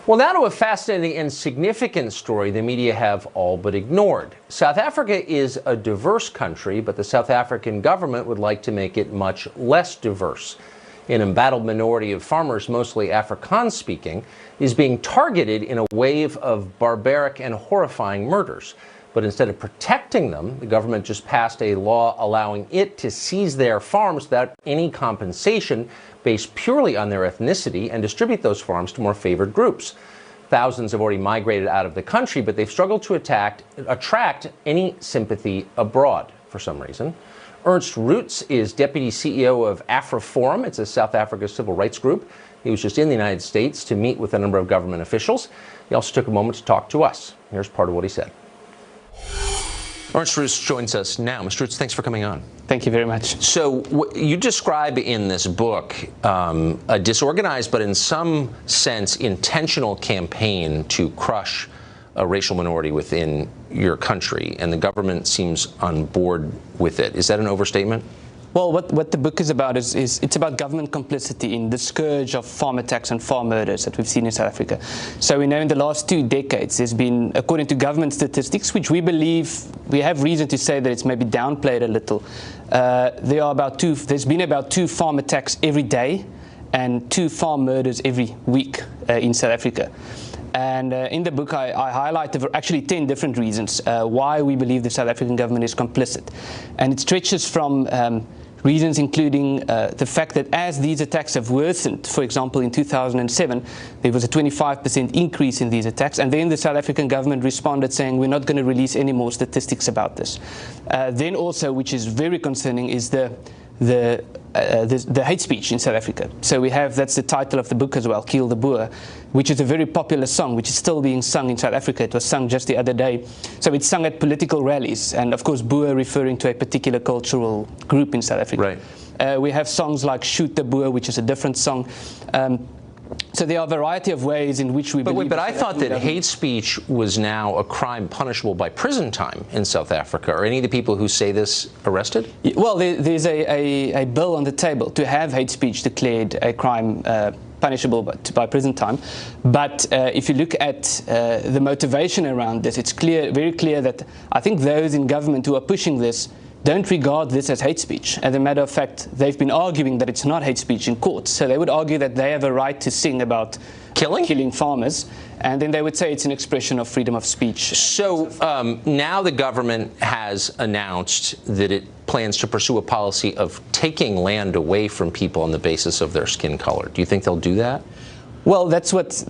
Well, now to a fascinating and significant story the media have all but ignored. South Africa is a diverse country, but the South African government would like to make it much less diverse. An embattled minority of farmers, mostly Afrikaans-speaking, is being targeted in a wave of barbaric and horrifying murders. But instead of protecting them, the government just passed a law allowing it to seize their farms without any compensation based purely on their ethnicity and distribute those farms to more favored groups. Thousands have already migrated out of the country, but they've struggled to attract any sympathy abroad for some reason. Ernst Roots is deputy CEO of AfriForum. It's a South Africa civil rights group. He was just in the United States to meet with a number of government officials. He also took a moment to talk to us. Here's part of what he said. Ernst Roots joins us now. Mr. Roots, thanks for coming on. Thank you very much. So you describe in this book a disorganized but in some sense intentional campaign to crush a racial minority within your country, and the government seems on board with it. Is that an overstatement? Well, what the book is about is it's about government complicity in the scourge of farm attacks and farm murders that we've seen in South Africa. So we know in the last 2 decades there's been, according to government statistics, which we believe, we have reason to say that it's maybe downplayed a little, there's been about 2 farm attacks every day and 2 farm murders every week in South Africa. And in the book, I highlight actually 10 different reasons why we believe the South African government is complicit. And it stretches from reasons including the fact that as these attacks have worsened, for example, in 2007, there was a 25% increase in these attacks. And then the South African government responded saying, we're not going to release any more statistics about this. Then also, which is very concerning, is the hate speech in South Africa. So we have, that's the title of the book as well, Kill the Boer, which is a very popular song, which is still being sung in South Africa. It was sung just the other day. So it's sung at political rallies, and of course Boer referring to a particular cultural group in South Africa. Right. We have songs like Shoot the Boer, which is a different song. So there are a variety of ways in which we believe... But I thought that hate speech was now a crime punishable by prison time in South Africa. Are any of the people who say this arrested? Well, there's a bill on the table to have hate speech declared a crime punishable by prison time. But if you look at the motivation around this, it's very clear that I think those in government who are pushing this don't regard this as hate speech. As a matter of fact, they've been arguing that it's not hate speech in court. So they would argue that they have a right to sing about killing farmers, and then they would say it's an expression of freedom of speech. So now the government has announced that it plans to pursue a policy of taking land away from people on the basis of their skin color. Do you think they'll do that? Well, that's what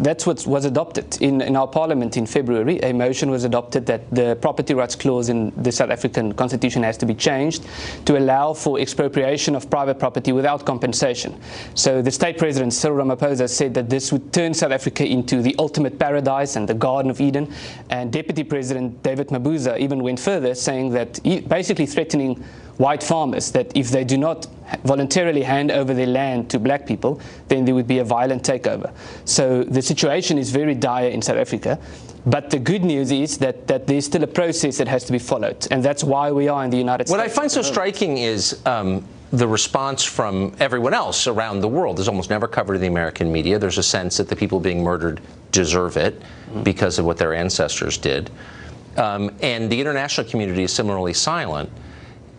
was adopted in our parliament in February. A motion was adopted that the property rights clause in the South African constitution has to be changed to allow for expropriation of private property without compensation. So the state president, Cyril Ramaphosa, said that this would turn South Africa into the ultimate paradise and the Garden of Eden. And Deputy President David Mabuza even went further, saying that, basically threatening white farmers that if they do not voluntarily hand over their land to black people, then there would be a violent takeover. So the situation is very dire in South Africa. But the good news is that there's still a process that has to be followed. And that's why we are in the United States. What I find so striking is the response from everyone else around the world is almost never covered in the American media. There's a sense that the people being murdered deserve it because of what their ancestors did. And the international community is similarly silent.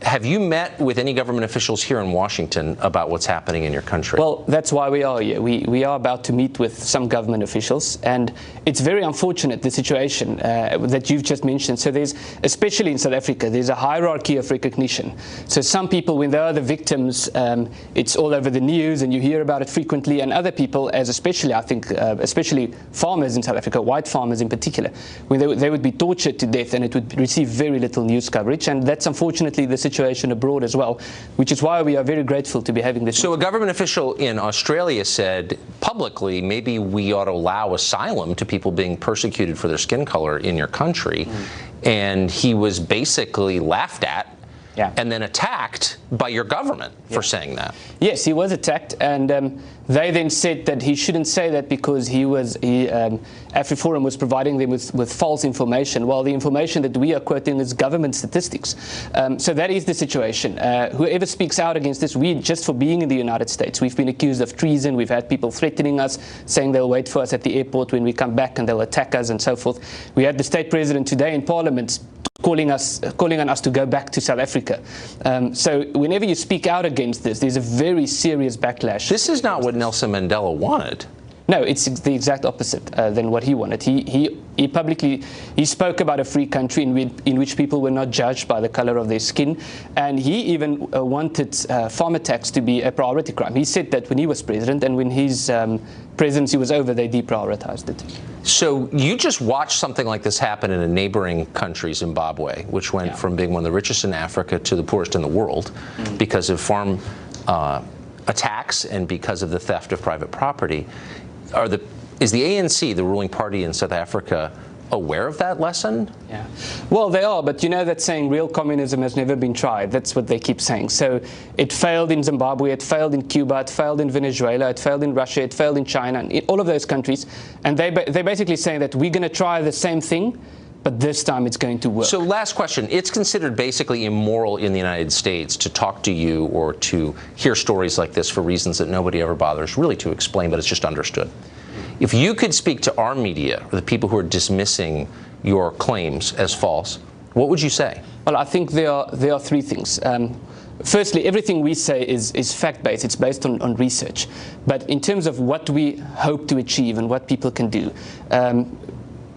Have you met with any government officials here in Washington about what's happening in your country? Well, that's why we are here. We are about to meet with some government officials, and it's very unfortunate, the situation that you've just mentioned. So there's, especially in South Africa, there's a hierarchy of recognition. So some people, when they are the victims, it's all over the news and you hear about it frequently, and other people, as especially, I think, especially farmers in South Africa, white farmers in particular, when they would be tortured to death and it would receive very little news coverage, and that's unfortunately the situation abroad as well, which is why we are very grateful to be having this. So a government official in Australia said publicly, maybe we ought to allow asylum to people being persecuted for their skin color in your country. And he was basically laughed at and then attacked by your government for saying that. Yes, he was attacked, and they then said that he shouldn't say that because AfriForum was providing them with false information, while the information that we are quoting is government statistics. So that is the situation. Whoever speaks out against this, just for being in the United States, we've been accused of treason. We've had people threatening us, saying they'll wait for us at the airport when we come back and they'll attack us and so forth. We had the state president today in Parliament calling on us to go back to South Africa. So whenever you speak out against this, there's a very serious backlash. This is not what Nelson Mandela wanted. No, it's the exact opposite than what he wanted. He publicly spoke about a free country in which people were not judged by the color of their skin, and he even wanted farm attacks to be a priority crime. He said that when he was president, and when his presidency was over, they deprioritized it. So you just watched something like this happen in a neighboring country, Zimbabwe, which went from being one of the richest in Africa to the poorest in the world because of farm attacks and because of the theft of private property. Is the ANC, the ruling party in South Africa, aware of that lesson? Yeah. Well, they are, but you know that saying, real communism has never been tried. That's what they keep saying. So it failed in Zimbabwe, it failed in Cuba, it failed in Venezuela, it failed in Russia, it failed in China, in all of those countries. And they're basically saying that we're going to try the same thing, but this time it's going to work. So last question. It's considered basically immoral in the United States to talk to you or to hear stories like this for reasons that nobody ever bothers really to explain, but it's just understood. If you could speak to our media, or the people who are dismissing your claims as false, what would you say? Well, I think there are three things. Firstly, everything we say is fact-based. It's based on research. But in terms of what we hope to achieve and what people can do,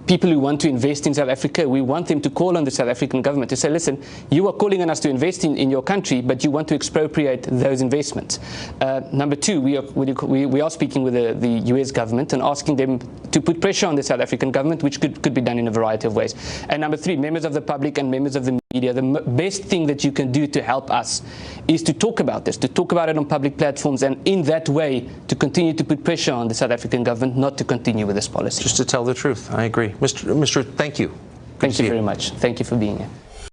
people who want to invest in South Africa, we want them to call on the South African government to say, listen, you are calling on us to invest in your country, but you want to expropriate those investments. Number two, we are speaking with the US government and asking them to put pressure on the South African government, which could be done in a variety of ways. And number three, members of the public and members of the media, the best thing that you can do to help us is to talk about this, to talk about it on public platforms, and in that way to continue to put pressure on the South African government not to continue with this policy. Just to tell the truth, I agree. Mr. Thank you. Thank you very much. Thank you for being here.